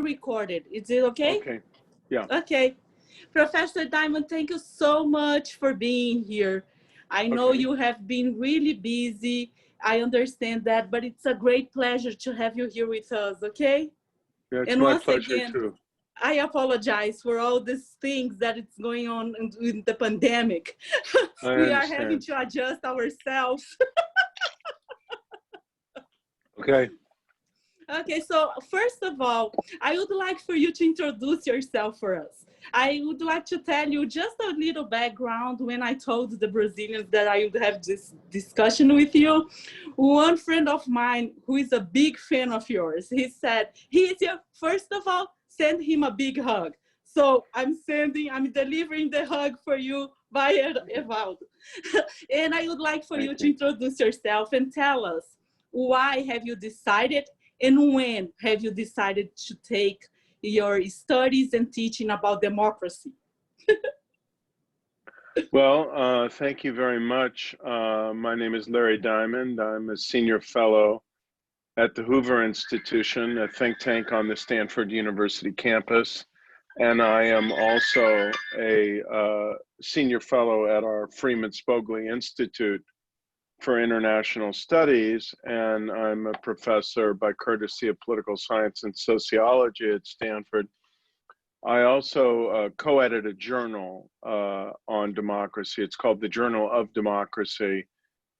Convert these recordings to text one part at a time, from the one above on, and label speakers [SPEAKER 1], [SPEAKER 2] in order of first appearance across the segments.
[SPEAKER 1] recorded. Is it okay?
[SPEAKER 2] Okay. Yeah.
[SPEAKER 1] Okay. Professor Diamond, thank you so much for being here. I know
[SPEAKER 2] Okay.
[SPEAKER 1] you have been really busy. I understand that, but it's a great pleasure to have you here with us, okay?
[SPEAKER 2] Yeah, it's
[SPEAKER 1] And
[SPEAKER 2] my
[SPEAKER 1] once
[SPEAKER 2] pleasure
[SPEAKER 1] again,
[SPEAKER 2] too.
[SPEAKER 1] I apologize for all these things that it's going on in the pandemic.
[SPEAKER 2] I
[SPEAKER 1] We are having
[SPEAKER 2] understand.
[SPEAKER 1] to adjust ourselves.
[SPEAKER 2] Okay.
[SPEAKER 1] Okay, so first of all, I would like for you to introduce yourself for us. I would like to tell you just a little background when I told the Brazilians that I would have this discussion with you. One friend of mine who is a big fan of yours, he said, he is here. First of all, send him a big hug. So I'm delivering the hug for you via Evaldo. And I would like for you
[SPEAKER 2] Thank
[SPEAKER 1] to
[SPEAKER 2] you.
[SPEAKER 1] introduce yourself and tell us why have you decided and when have you decided to take your studies and teaching about democracy?
[SPEAKER 2] Well, thank you very much. My name is Larry Diamond. I'm a senior fellow at the Hoover Institution, a think tank on the Stanford University campus. And I am also a senior fellow at our Freeman Spogli Institute for International Studies. And I'm a professor by courtesy of political science and sociology at Stanford. I also co-edit a journal on democracy. It's called the Journal of Democracy,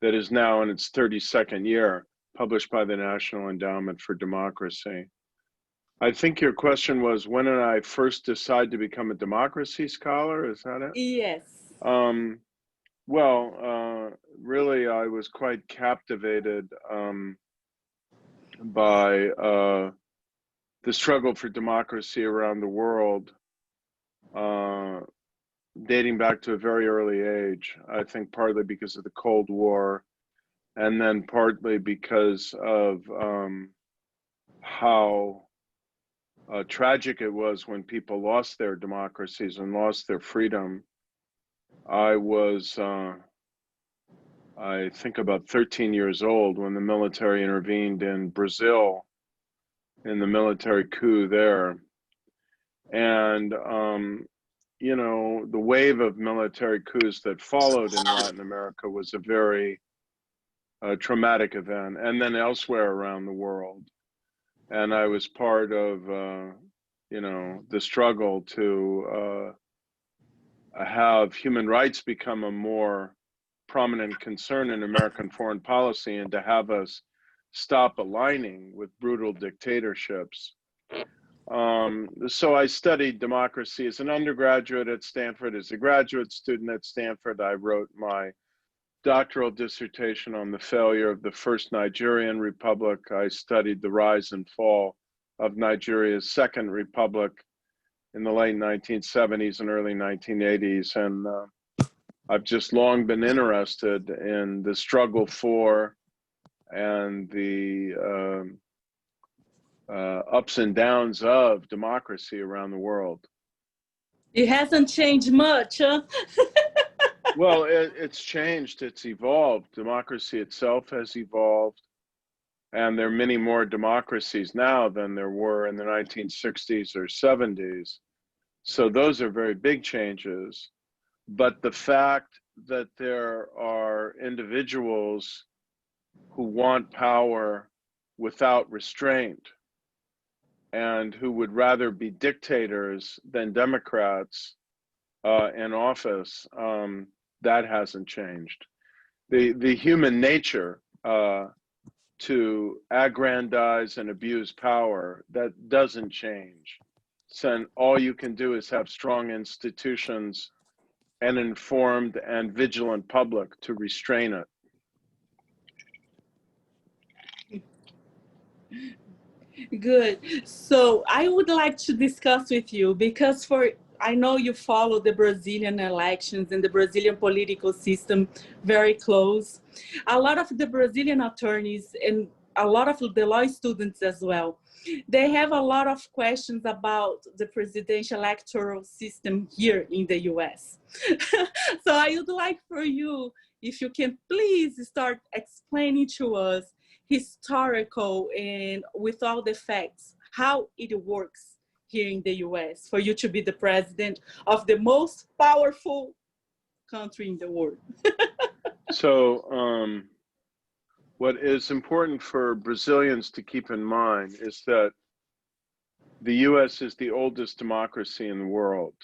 [SPEAKER 2] that is now in its 32nd year, published by the National Endowment for Democracy. I think your question was, when did I first decide to become a democracy scholar? Is that it?
[SPEAKER 1] Yes.
[SPEAKER 2] Really, I was quite captivated by the struggle for democracy around the world, dating back to a very early age. I think partly because of the Cold War, and then partly because of how tragic it was when people lost their democracies and lost their freedom. I was, I think, about 13 years old when the military intervened in Brazil in the military coup there. And, you know, the wave of military coups that followed in Latin America was a very traumatic event, and then elsewhere around the world. And I was part of, you know, the struggle to have human rights become a more prominent concern in American foreign policy, and to have us stop aligning with brutal dictatorships. So I studied democracy as an undergraduate at Stanford. As a graduate student at Stanford, I wrote my doctoral dissertation on the failure of the first Nigerian republic. I studied the rise and fall of Nigeria's second republic in the late 1970s and early 1980s. And I've just long been interested in the struggle for and the ups and downs of democracy around the world.
[SPEAKER 1] It hasn't changed much, huh?
[SPEAKER 2] Well, it's changed, it's evolved. Democracy itself has evolved. And there are many more democracies now than there were in the 1960s or 70s. So those are very big changes. But the fact that there are individuals who want power without restraint and who would rather be dictators than democrats in office, that hasn't changed. The human nature to aggrandize and abuse power, that doesn't change. So all you can do is have strong institutions, an informed and vigilant public to restrain it.
[SPEAKER 1] Good. So I would like to discuss with you because I know you follow the Brazilian elections and the Brazilian political system very close. A lot of the Brazilian attorneys and a lot of the law students as well, they have a lot of questions about the presidential electoral system here in the US. So I would like for you, if you can please start explaining to us historical and with all the facts, how it works here in the US for you to be the president of the most powerful country in the world?
[SPEAKER 2] So what is important for Brazilians to keep in mind is that the US is the oldest democracy in the world.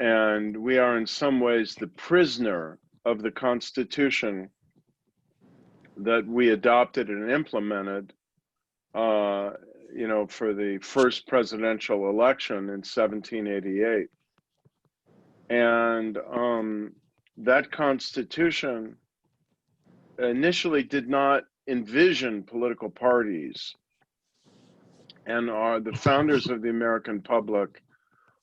[SPEAKER 2] And we are in some ways the prisoner of the Constitution that we adopted and implemented, for the first presidential election in 1788. And that Constitution initially did not envision political parties. And the founders of the American Republic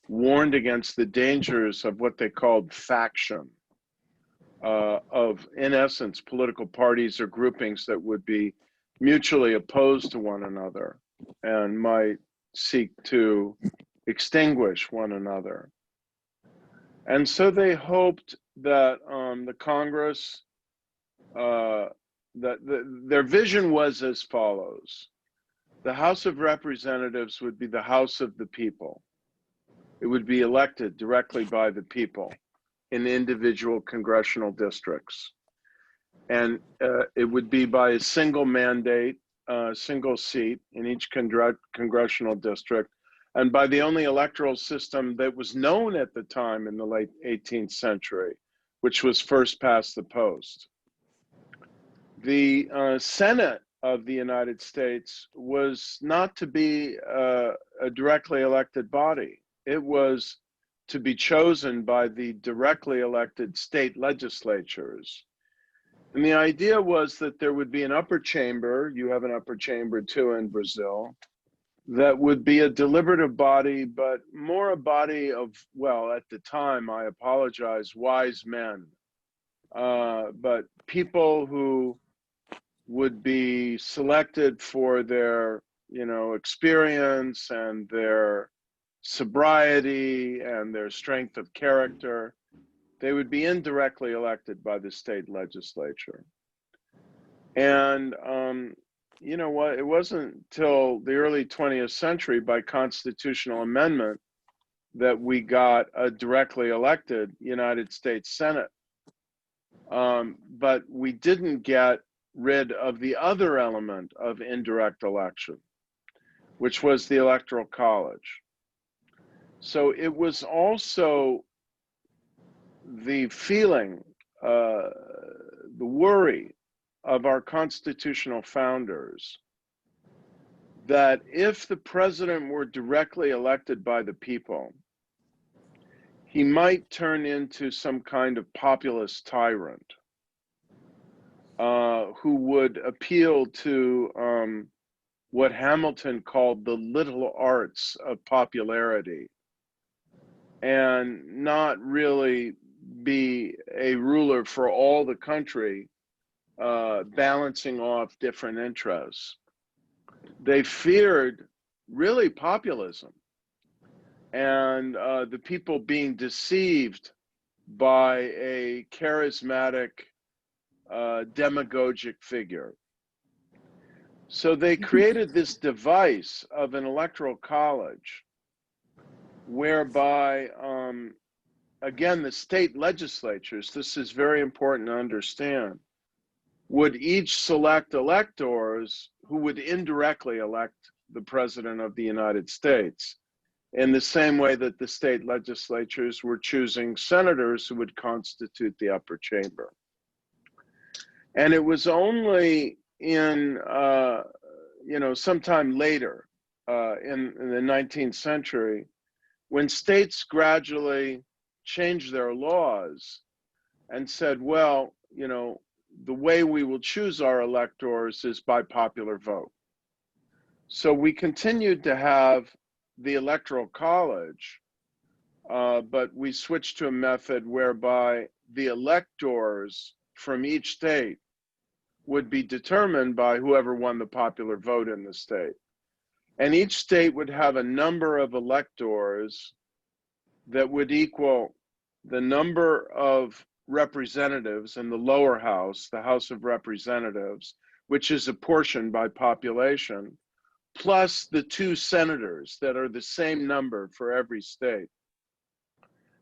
[SPEAKER 2] warned against the dangers of what they called faction, of, in essence, political parties or groupings that would be mutually opposed to one another and might seek to extinguish one another. And so they hoped that the Congress, their vision was as follows. The House of Representatives would be the House of the people. It would be elected directly by the people in individual congressional districts. And it would be by a single mandate, single seat in each congressional district, and by the only electoral system that was known at the time in the late 18th century, which was first past the post. The Senate of the United States was not to be a directly elected body. It was to be chosen by the directly elected state legislatures. And the idea was that there would be an upper chamber, you have an upper chamber too in Brazil, that would be a deliberative body, but more a body of, well, at the time, I apologize, wise men, but people who would be selected for their, experience and their sobriety and their strength of character. They would be indirectly elected by the state legislature. And you know what, it wasn't till the early 20th century by constitutional amendment that we got a directly elected United States Senate. But we didn't get rid of the other element of indirect election, which was the Electoral College. So it was also the feeling, the worry of our constitutional founders that if the president were directly elected by the people, he might turn into some kind of populist tyrant who would appeal to what Hamilton called the little arts of popularity and not really be a ruler for all the country, balancing off different interests. They feared really populism and the people being deceived by a charismatic, demagogic figure. So they created this device of an electoral college whereby, again, the state legislatures, this is very important to understand, would each select electors who would indirectly elect the President of the United States in the same way that the state legislatures were choosing senators who would constitute the upper chamber. And it was only in, sometime later in the 19th century when states gradually changed their laws and said, well, the way we will choose our electors is by popular vote. So we continued to have the Electoral College, but we switched to a method whereby the electors from each state would be determined by whoever won the popular vote in the state. And each state would have a number of electors that would equal the number of representatives in the lower house, the House of Representatives, which is apportioned by population, plus the 2 senators that are the same number for every state.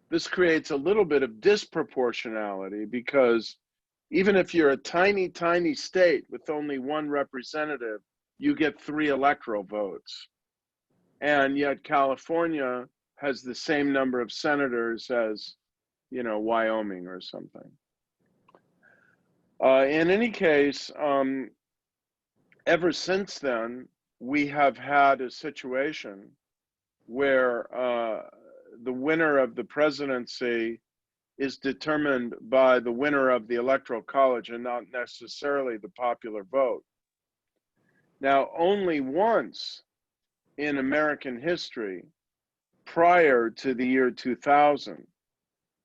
[SPEAKER 2] This creates a little bit of disproportionality because even if you're a tiny, tiny state with only 1 representative, you get 3 electoral votes. And yet California has the same number of senators as, you know, Wyoming or something. In any case, ever since then, we have had a situation where the winner of the presidency is determined by the winner of the Electoral College and not necessarily the popular vote. Now, only once in American history, prior to the year 2000,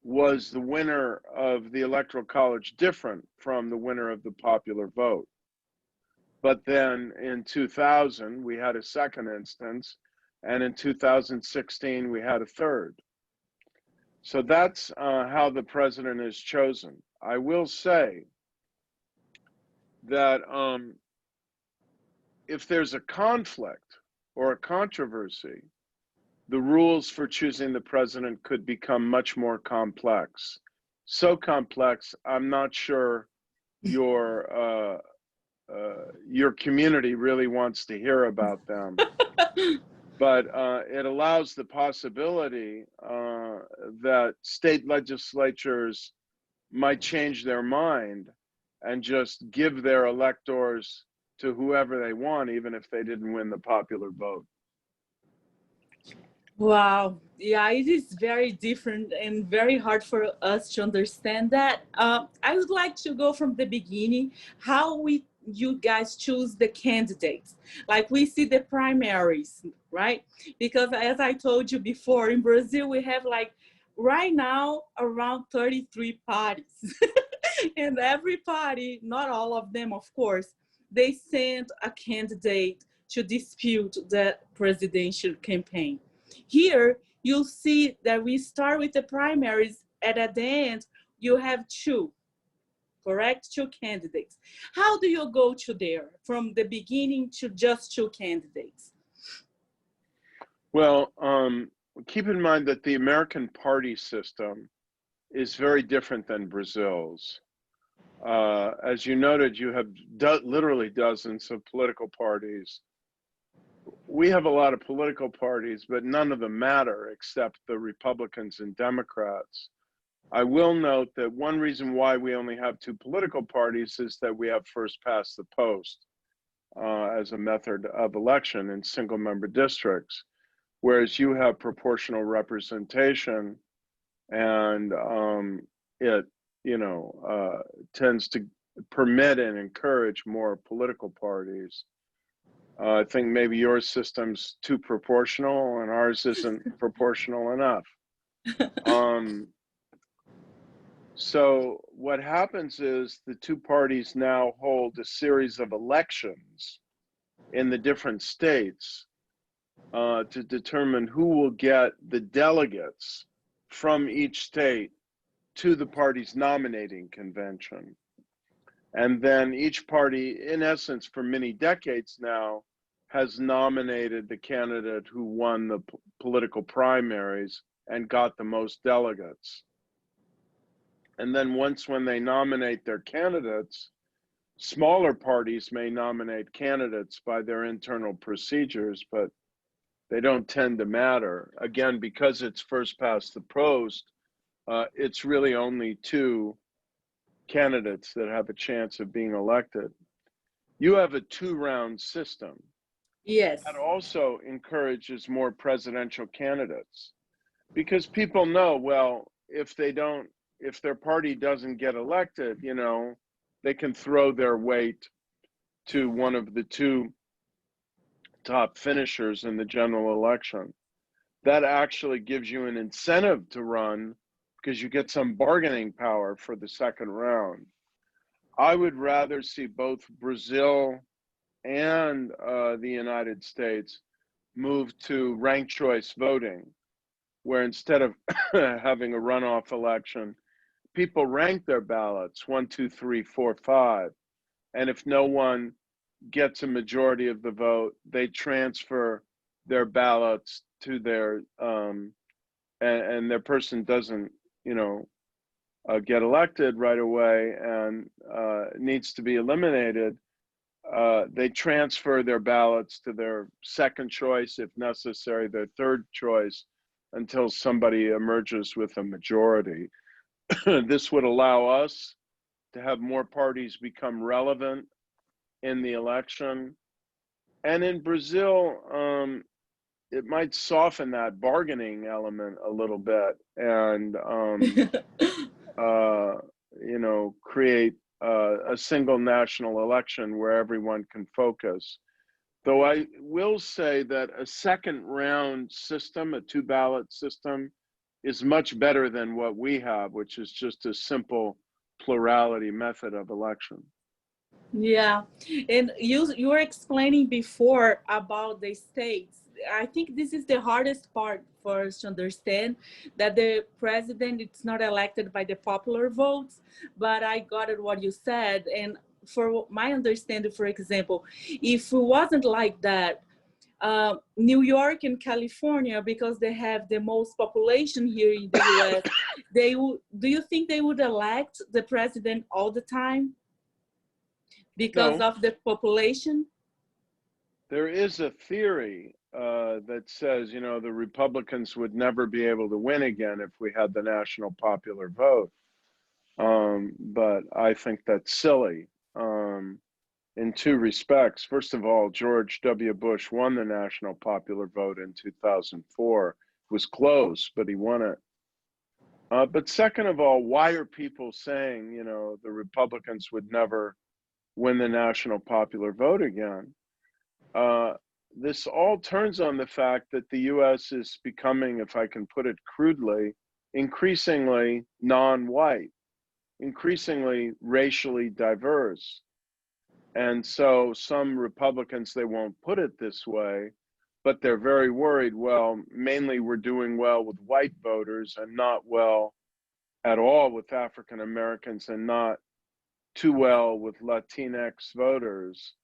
[SPEAKER 2] was the winner of the Electoral College different from the winner of the popular vote. But then in 2000, we had a second instance, and in 2016, we had a third. So that's how the president is chosen. I will say that if there's a conflict or a controversy, the rules for choosing the president could become much more complex. So complex, I'm not sure your community really wants to hear about them. But it allows the possibility that state legislatures might change their mind and just give their electors to whoever they want, even if they didn't win the popular vote.
[SPEAKER 1] Wow. Yeah, it is very different and very hard for us to understand that. I would like to go from the beginning, how you guys choose the candidates. Like we see the primaries, right? Because as I told you before, in Brazil, we have like right now around 33 parties. And every party, not all of them, of course, they send a candidate to dispute the presidential campaign. Here, you'll see that we start with the primaries, and at the end, you have 2, correct? 2 candidates. How do you go to there from the beginning to just 2 candidates?
[SPEAKER 2] Well, keep in mind that the American party system is very different than Brazil's. As you noted, you have literally dozens of political parties. We have a lot of political parties, but none of them matter except the Republicans and Democrats. I will note that one reason why we only have 2 political parties is that we have first past the post as a method of election in single member districts, whereas you have proportional representation, and it, you know, tends to permit and encourage more political parties. I think maybe your system's too proportional and ours isn't proportional enough. So what happens is the 2 parties now hold a series of elections in the different states to determine who will get the delegates from each state to the party's nominating convention. And then each party, in essence, for many decades now, has nominated the candidate who won the political primaries and got the most delegates. And then when they nominate their candidates, smaller parties may nominate candidates by their internal procedures, but they don't tend to matter. Again, because it's first past the post, it's really only 2 candidates that have a chance of being elected. You have a 2-round system.
[SPEAKER 1] Yes.
[SPEAKER 2] That also encourages more presidential candidates because people know, well, if their party doesn't get elected, you know, they can throw their weight to one of the 2 top finishers in the general election. That actually gives you an incentive to run because you get some bargaining power for the second round. I would rather see both Brazil and the United States move to ranked choice voting, where instead of having a runoff election, people rank their ballots 1, 2, 3, 4, 5. And if no one gets a majority of the vote, they transfer their ballots to their, and their person doesn't, you know, get elected right away and needs to be eliminated, they transfer their ballots to their second choice, if necessary, their third choice, until somebody emerges with a majority. This would allow us to have more parties become relevant in the election. And in Brazil, it might soften that bargaining element a little bit and, you know, create a single national election where everyone can focus. Though I will say that a second round system, a two ballot system, is much better than what we have, which is just a simple plurality method of election.
[SPEAKER 1] Yeah, and you were explaining before about the states. I think this is the hardest part for us to understand, that the president it's not elected by the popular votes, but I got it what you said. And for my understanding, for example, if it wasn't like that, New York and California, because they have the most population here in the US, do you think they would elect the president all the time because
[SPEAKER 2] No,
[SPEAKER 1] of the population?
[SPEAKER 2] there is a theory that says, you know, the Republicans would never be able to win again if we had the national popular vote. But I think that's silly in two respects. First of all, George W. Bush won the national popular vote in 2004. It was close, but he won it. But second of all, why are people saying, you know, the Republicans would never win the national popular vote again? This all turns on the fact that the US is becoming, if I can put it crudely, increasingly non-white, increasingly racially diverse. And so some Republicans, they won't put it this way, but they're very worried, well, mainly we're doing well with white voters and not well at all with African Americans and not too well with Latinx voters.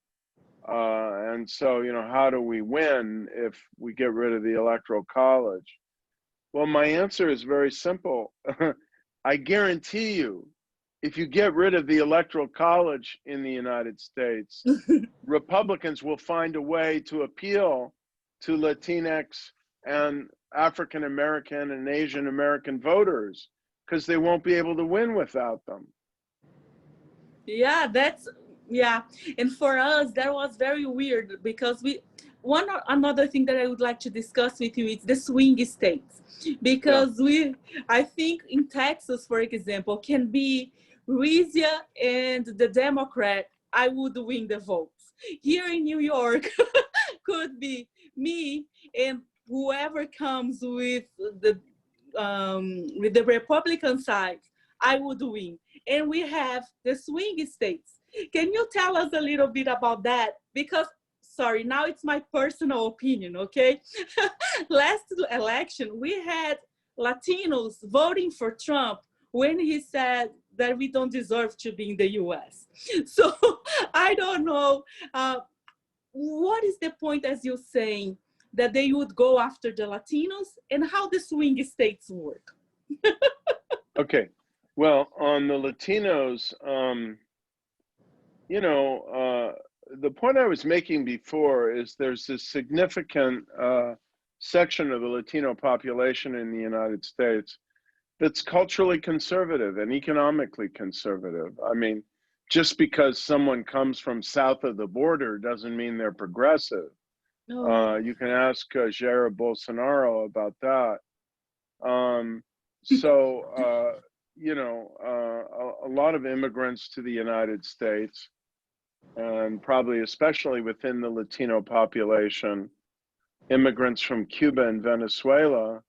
[SPEAKER 2] And so, you know, how do we win if we get rid of the Electoral College? Well, my answer is very simple. I guarantee you, if you get rid of the Electoral College in the United States, Republicans will find a way to appeal to Latinx and African American and Asian American voters because they won't be able to win without them.
[SPEAKER 1] Yeah, yeah. And for us, that was very weird because another thing that I would like to discuss with you is the swing states. Because I think in Texas, for example, can be Louisiana and the Democrat, I would win the votes. Here in New York, could be me and whoever comes with the Republican side, I would win. And we have the swing states. Can you tell us a little bit about that? Because, sorry, now it's my personal opinion, okay? Last election, we had Latinos voting for Trump when he said that we don't deserve to be in the US. So I don't know, what is the point, as you're saying, that they would go after the Latinos, and how the swing states work?
[SPEAKER 2] Okay. Well, on the Latinos, you know, the point I was making before is there's a significant section of the Latino population in the United States that's culturally conservative and economically conservative. I mean, just because someone comes from south of the border doesn't mean they're progressive.
[SPEAKER 1] No.
[SPEAKER 2] You can ask Jair Bolsonaro about that. So, you know, a lot of immigrants to the United States, and probably especially within the Latino population, immigrants from Cuba and Venezuela,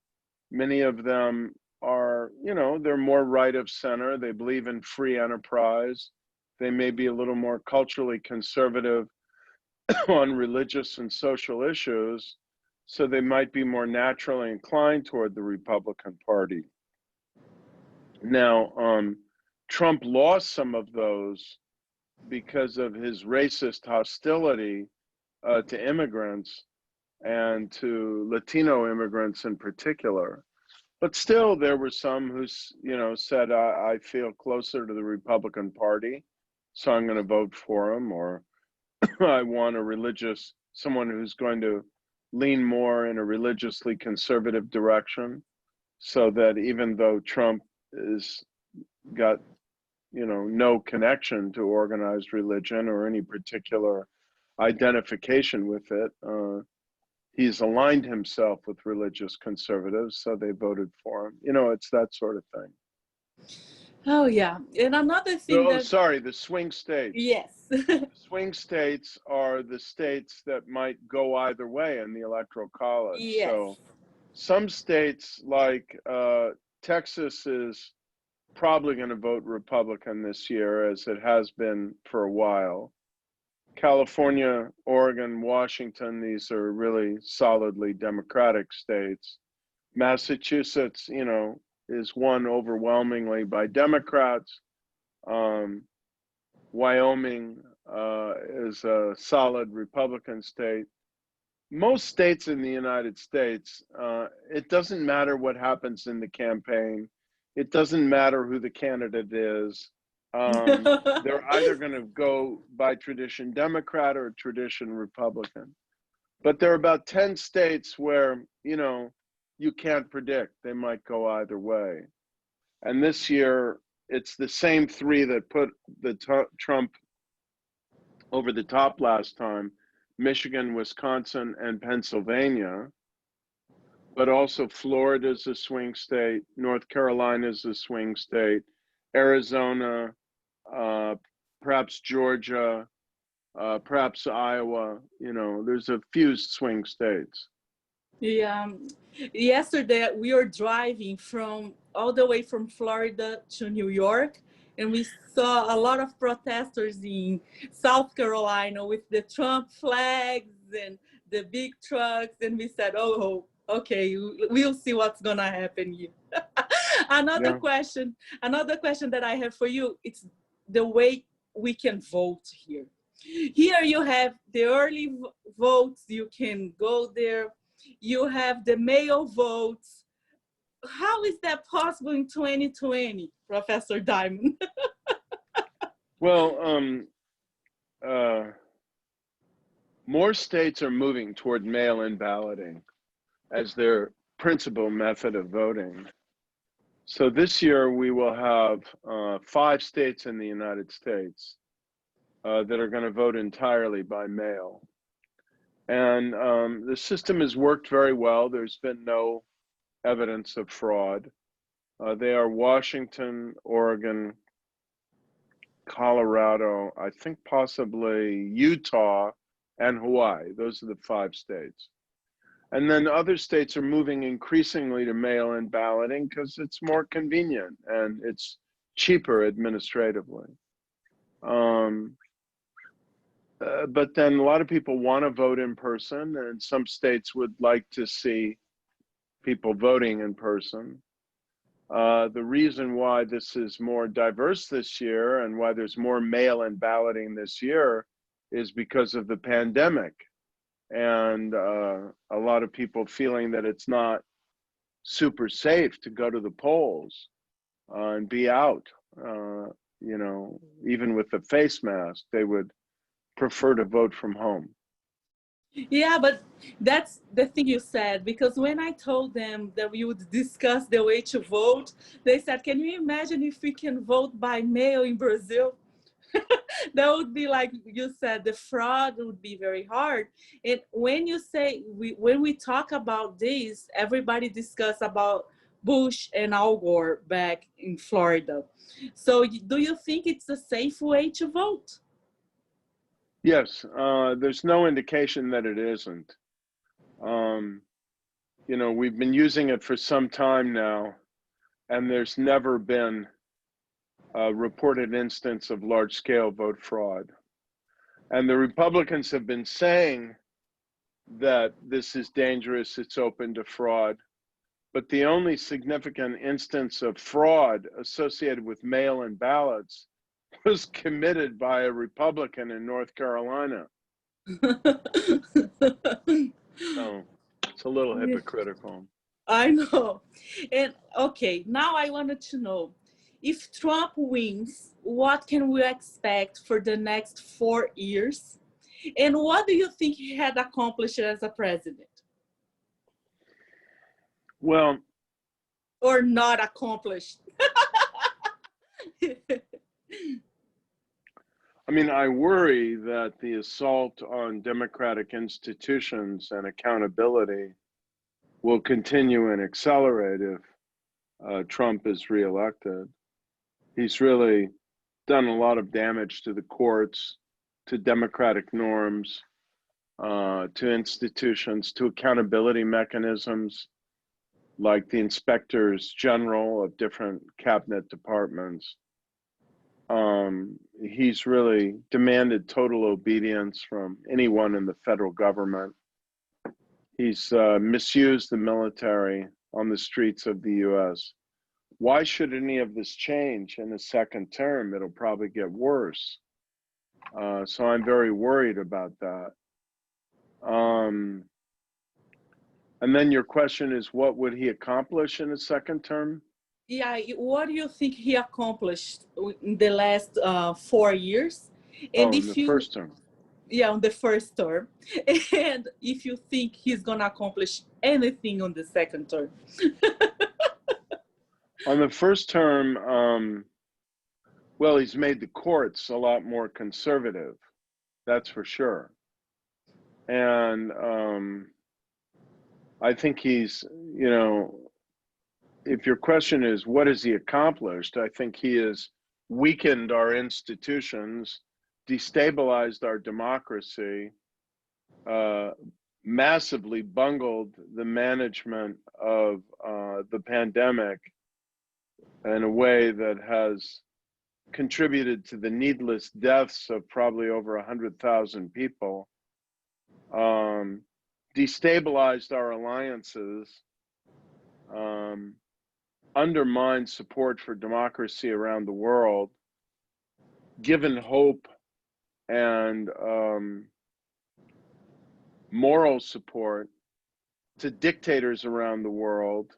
[SPEAKER 2] many of them are, you know, they're more right of center. They believe in free enterprise. They may be a little more culturally conservative on religious and social issues. So they might be more naturally inclined toward the Republican Party. Now, Trump lost some of those because of his racist hostility to immigrants and to Latino immigrants in particular. But still, there were some who, said, I feel closer to the Republican Party, so I'm going to vote for him, or I want someone who's going to lean more in a religiously conservative direction, so that even though Trump is got, no connection to organized religion or any particular identification with it, he's aligned himself with religious conservatives, so they voted for him. It's that sort of thing.
[SPEAKER 1] Oh yeah, and another thing
[SPEAKER 2] the swing states.
[SPEAKER 1] Yes.
[SPEAKER 2] The swing states are the states that might go either way in the Electoral College.
[SPEAKER 1] Yes.
[SPEAKER 2] So some states like Texas is probably going to vote Republican this year, as it has been for a while. California, Oregon, Washington, these are really solidly Democratic states. Massachusetts, is won overwhelmingly by Democrats. Wyoming is a solid Republican state. Most states in the United States, it doesn't matter what happens in the campaign. It doesn't matter who the candidate is. They're either going to go by tradition Democrat or tradition Republican. But there are about 10 states where, you can't predict. They might go either way. And this year, it's the same three that put Trump over the top last time: Michigan, Wisconsin, and Pennsylvania. But also Florida is a swing state, North Carolina is a swing state, Arizona, perhaps Georgia, perhaps Iowa. There's a few swing states.
[SPEAKER 1] Yeah. Yesterday we were driving all the way from Florida to New York, and we saw a lot of protesters in South Carolina with the Trump flags and the big trucks, and we said, oh, okay, we'll see what's gonna happen here. Another question that I have for you, it's the way we can vote here. Here you have the early votes, you can go there. You have the mail votes. How is that possible in 2020, Professor Diamond?
[SPEAKER 2] Well, more states are moving toward mail-in balloting as their principal method of voting. So this year we will have 5 states in the United States that are going to vote entirely by mail. And the system has worked very well. There's been no evidence of fraud. They are Washington, Oregon, Colorado, I think possibly Utah, and Hawaii. Those are the 5 states. And then other states are moving increasingly to mail-in balloting because it's more convenient and it's cheaper administratively. But then a lot of people want to vote in person, and some states would like to see people voting in person. The reason why this is more diverse this year and why there's more mail-in balloting this year is because of the pandemic, and a lot of people feeling that it's not super safe to go to the polls and be out, even with the face mask. They would prefer to vote from home.
[SPEAKER 1] Yeah, but that's the thing you said, because when I told them that we would discuss the way to vote, they said, can you imagine if we can vote by mail in Brazil? That would be, like you said, the fraud would be very hard. And when you say, when we talk about this, everybody discuss about Bush and Al Gore back in Florida. So do you think it's a safe way to vote?
[SPEAKER 2] Yes, there's no indication that it isn't. We've been using it for some time now, and there's never been a reported instance of large-scale vote fraud. And the Republicans have been saying that this is dangerous, it's open to fraud. But the only significant instance of fraud associated with mail-in ballots was committed by a Republican in North Carolina. So it's a little hypocritical.
[SPEAKER 1] I know. And okay, now I wanted to know, if Trump wins, what can we expect for the next 4 years? And what do you think he had accomplished as a president?
[SPEAKER 2] Well,
[SPEAKER 1] Or not accomplished?
[SPEAKER 2] I mean, I worry that the assault on democratic institutions and accountability will continue and accelerate if Trump is reelected. He's really done a lot of damage to the courts, to democratic norms, to institutions, to accountability mechanisms like the inspectors general of different cabinet departments. He's really demanded total obedience from anyone in the federal government. He's misused the military on the streets of the US. Why should any of this change in a second term? It'll probably get worse. So I'm very worried about that. And then your question is, what would he accomplish in a second term?
[SPEAKER 1] Yeah, what do you think he accomplished in the last 4 years? And
[SPEAKER 2] in
[SPEAKER 1] if
[SPEAKER 2] the
[SPEAKER 1] you,
[SPEAKER 2] first term.
[SPEAKER 1] yeah, on the first term, and if you think he's gonna accomplish anything on the second term.
[SPEAKER 2] On the first term, well, he's made the courts a lot more conservative, that's for sure. And I think he's, you know, if your question is what has he accomplished, I think he has weakened our institutions, destabilized our democracy, massively bungled the management of the pandemic in a way that has contributed to the needless deaths of probably over 100,000 people, destabilized our alliances, undermined support for democracy around the world, given hope and moral support to dictators around the world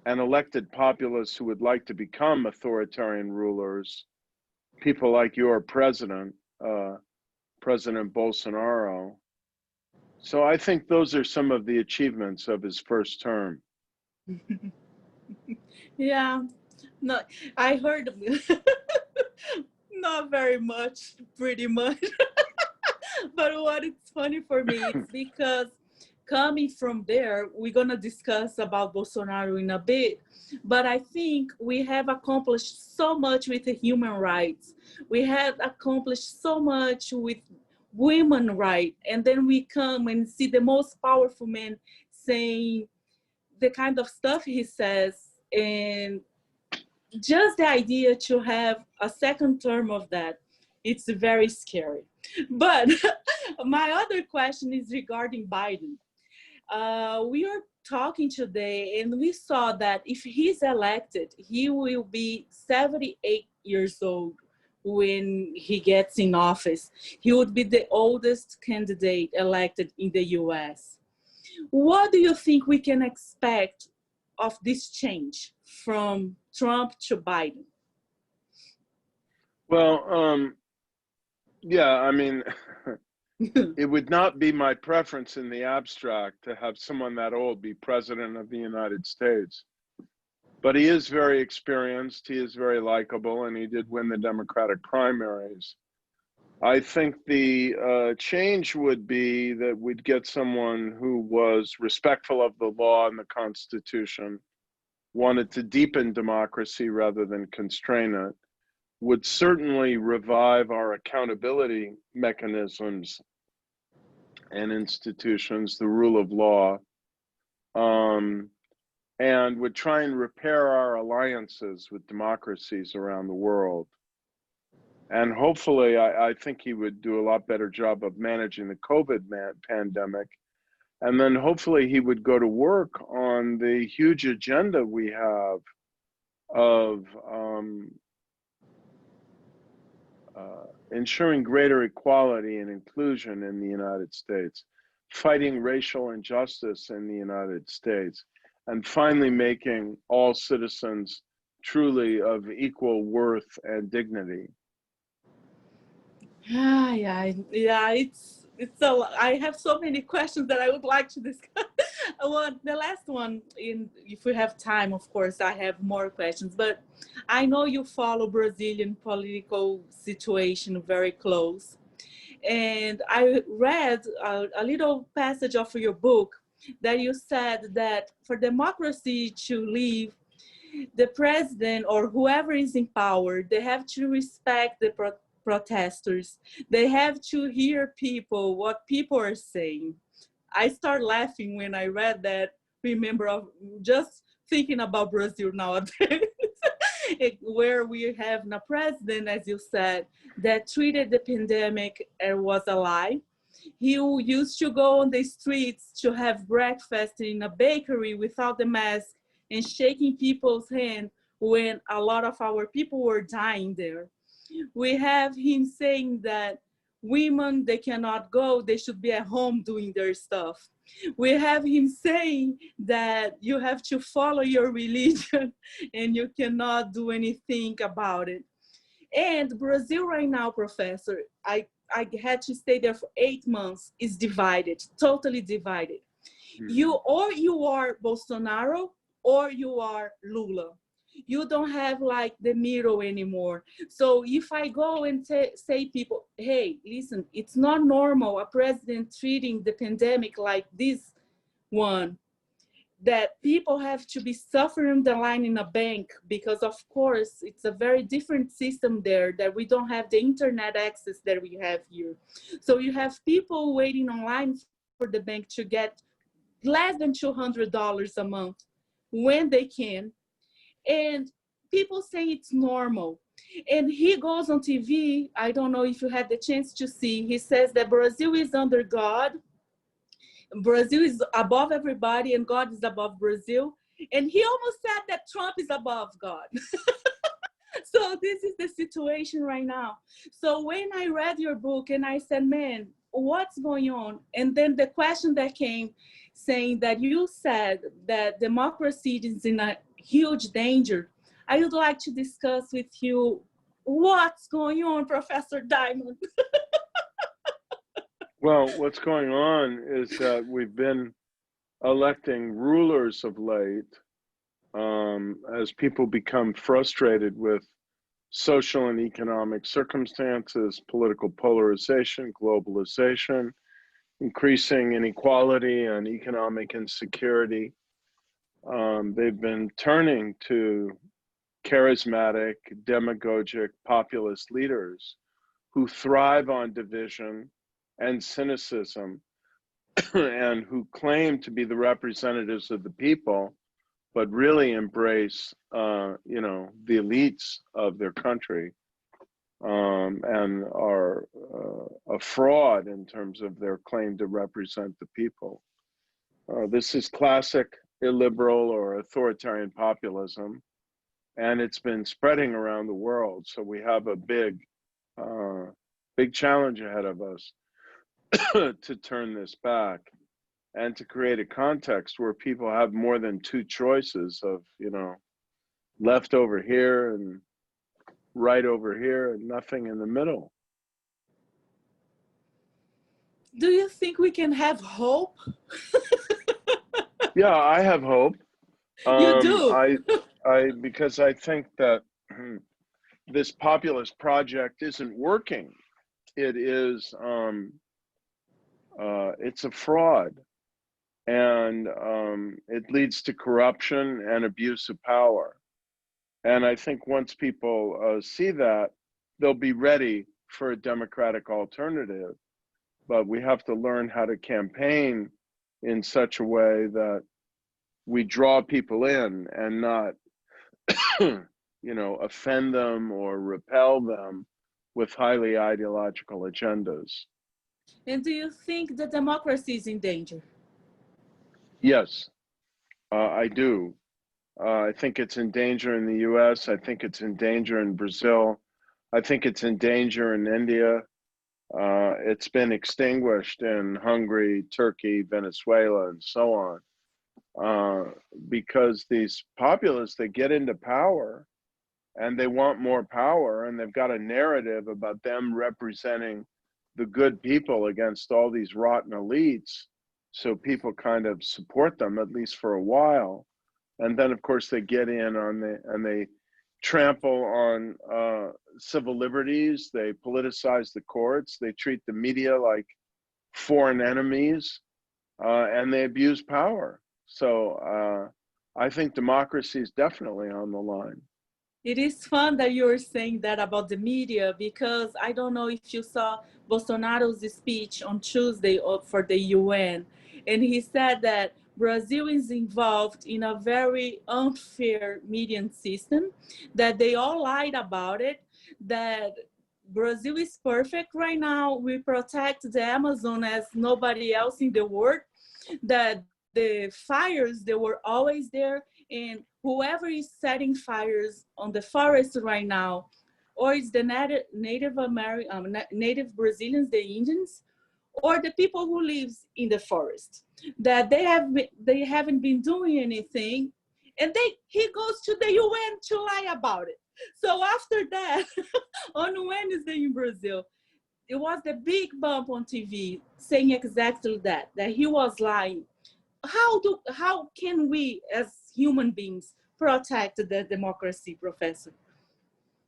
[SPEAKER 2] and elected populists who would like to become authoritarian rulers, people like your president, President Bolsonaro. So I think those are some of the achievements of his first term.
[SPEAKER 1] Yeah, no, I heard not very much, pretty much. But what is funny for me is because coming from there, we're gonna discuss about Bolsonaro in a bit, but I think we have accomplished so much with the human rights. We have accomplished so much with women rights, and then we come and see the most powerful man saying the kind of stuff he says, and just the idea to have a second term of that, it's very scary. But my other question is regarding Biden. We are talking today and we saw that if he's elected, he will be 78 years old when he gets in office. He would be the oldest candidate elected in the US. What do you think we can expect of this change from Trump to Biden?
[SPEAKER 2] Well, yeah, I mean, it would not be my preference in the abstract to have someone that old be president of the United States. But he is very experienced, he is very likable, and he did win the Democratic primaries. I think the change would be that we'd get someone who was respectful of the law and the Constitution, wanted to deepen democracy rather than constrain it, would certainly revive our accountability mechanisms and institutions, the rule of law, and would try and repair our alliances with democracies around the world. And hopefully, I think he would do a lot better job of managing the COVID pandemic. And then hopefully he would go to work on the huge agenda we have of ensuring greater equality and inclusion in the United States, fighting racial injustice in the United States, and finally making all citizens truly of equal worth and dignity.
[SPEAKER 1] Yeah. It's a I have so many questions that I would like to discuss. Well, the last one, in if we have time, of course, I have more questions. But I know you follow Brazilian political situation very close, and I read a little passage of your book that you said that for democracy to live, the president or whoever is in power, they have to respect the protesters. They have to hear people, what people are saying. I start laughing when I read that. Remember, of just thinking about Brazil nowadays, where we have a president, as you said, that treated the pandemic and was a lie. He used to go on the streets to have breakfast in a bakery without the mask and shaking people's hand when a lot of our people were dying there. We have him saying that women, they cannot go, they should be at home doing their stuff. We have him saying that you have to follow your religion and you cannot do anything about it. And Brazil right now, Professor, I had to stay there for 8 months, is divided, totally divided. You are Bolsonaro or you are Lula. You don't have like the middle anymore. So if I go and say people, hey, listen, it's not normal a president treating the pandemic like this one, that people have to be suffering the line in a bank because of course it's a very different system there, that we don't have the internet access that we have here. So you have people waiting online for the bank to get less than $200 a month when they can, and people say it's normal. And he goes on TV, I don't know if you had the chance to see, he says that Brazil is under God, Brazil is above everybody and God is above Brazil. And he almost said that Trump is above God. So this is the situation right now. So when I read your book and I said, man, what's going on? And then the question that came saying that you said that democracy is in a huge danger. I would like to discuss with you what's going on, Professor Diamond.
[SPEAKER 2] Well, what's going on is that we've been electing rulers of late as people become frustrated with social and economic circumstances, political polarization, globalization, increasing inequality and economic insecurity. They've been turning to charismatic, demagogic, populist leaders who thrive on division and cynicism and who claim to be the representatives of the people, but really embrace, the elites of their country, and are a fraud in terms of their claim to represent the people. This is classic illiberal or authoritarian populism, and it's been spreading around the world. So we have a big challenge ahead of us to turn this back and to create a context where people have more than two choices of, left over here and right over here and nothing in the middle.
[SPEAKER 1] Do you think we can have hope?
[SPEAKER 2] Yeah, I have hope.
[SPEAKER 1] You do?
[SPEAKER 2] Because I think that this populist project isn't working. It is, it's a fraud, and it leads to corruption and abuse of power. And I think once people see that, they'll be ready for a democratic alternative. But we have to learn how to campaign in such a way that we draw people in and not, offend them or repel them with highly ideological agendas.
[SPEAKER 1] And do you think that democracy is in danger?
[SPEAKER 2] Yes, I do. I think it's in danger in the US. I think it's in danger in Brazil. I think it's in danger in India. It's been extinguished in Hungary, Turkey, Venezuela, and so on, because these populists, they get into power and they want more power, and they've got a narrative about them representing the good people against all these rotten elites. So people kind of support them, at least for a while. And then, of course, they get in on and they trample on civil liberties. They politicize the courts. They treat the media like foreign enemies, and they abuse power. So I think democracy is definitely on the line.
[SPEAKER 1] It is fun that you're saying that about the media, because I don't know if you saw Bolsonaro's speech on Tuesday for the UN. And he said that Brazil is involved in a very unfair media system, that they all lied about it, that Brazil is perfect right now. We protect the Amazon as nobody else in the world, that the fires, they were always there, and whoever is setting fires on the forest right now, or it's the native Brazilians, the Indians, or the people who lives in the forest, that they haven't been doing anything, and he goes to the UN to lie about it. So after that, on Wednesday in Brazil, it was the big bump on TV saying exactly that he was lying. How can we as human beings protect the democracy, Professor?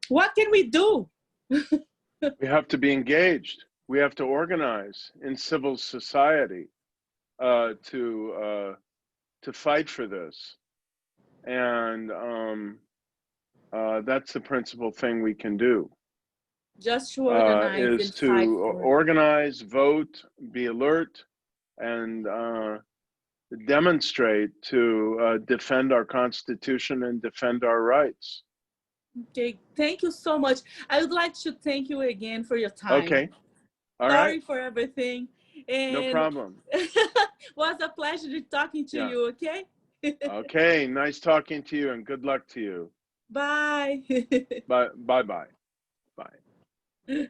[SPEAKER 1] What can we do?
[SPEAKER 2] We have to be engaged. We have to organize in civil society to fight for this, and that's the principal thing we can do.
[SPEAKER 1] Just to organize
[SPEAKER 2] is
[SPEAKER 1] and
[SPEAKER 2] to
[SPEAKER 1] fight for
[SPEAKER 2] organize, vote, be alert, and demonstrate to defend our Constitution and defend our rights.
[SPEAKER 1] Okay, thank you so much. I would like to thank you again for your time.
[SPEAKER 2] Okay, all
[SPEAKER 1] Sorry
[SPEAKER 2] right.
[SPEAKER 1] for everything. And
[SPEAKER 2] No problem.
[SPEAKER 1] was a pleasure talking to you, okay?
[SPEAKER 2] Okay, nice talking to you, and good luck to you.
[SPEAKER 1] Bye.
[SPEAKER 2] Bye. Bye. Bye.